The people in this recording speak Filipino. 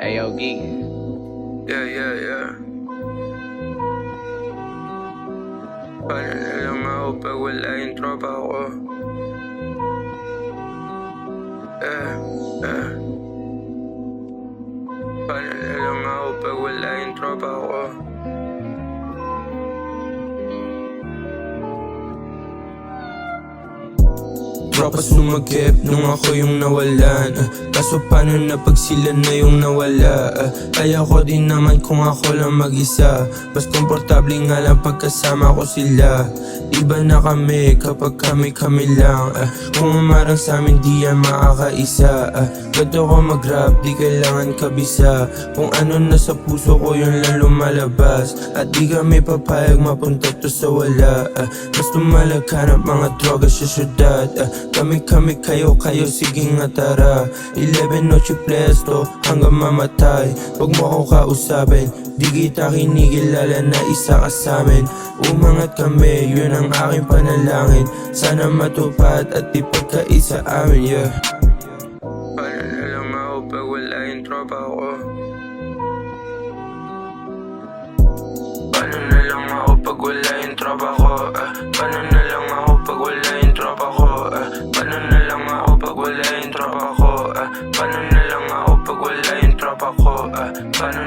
Ayo, Gig. Yeah. Paano na lang ako pag wala yung tropa ko? Paano na lang ako pag wala yung tropa ko? Tropa sumagip nung ako yung nawalan Kaso paano na pag sila na yung nawala Kaya ko din naman kung ako lang mag-isa Mas komportable nga lang pagkasama ko sila Iba na kami kapag kami lang Kung umarang sa amin di yan makakaisa Bato ko mag-rap di kailangan kabisa Kung ano nasa puso ko yun lang lumalabas At di kami papayag mapunta to sa wala Mas lumalaghanap mga droga sa syudad Kami kayo sige nga tara 11 noche presto hanggang mamatay Huwag mo ako kausapin Di kita kinikilala na isa ka sa'min Umangat kami, yun ang aking panalangin Sana matupad at di pagkaisa amin, yeah Paano na lang ako pag wala yung tropa ko? Paano na lang ako pag wala yung tropa ko? Paano na lang ako pag wala yung tropa ko? Paano na lang ako pag wala yung tropa ko? Paano na lang ako pag wala yung tropa ko? Paano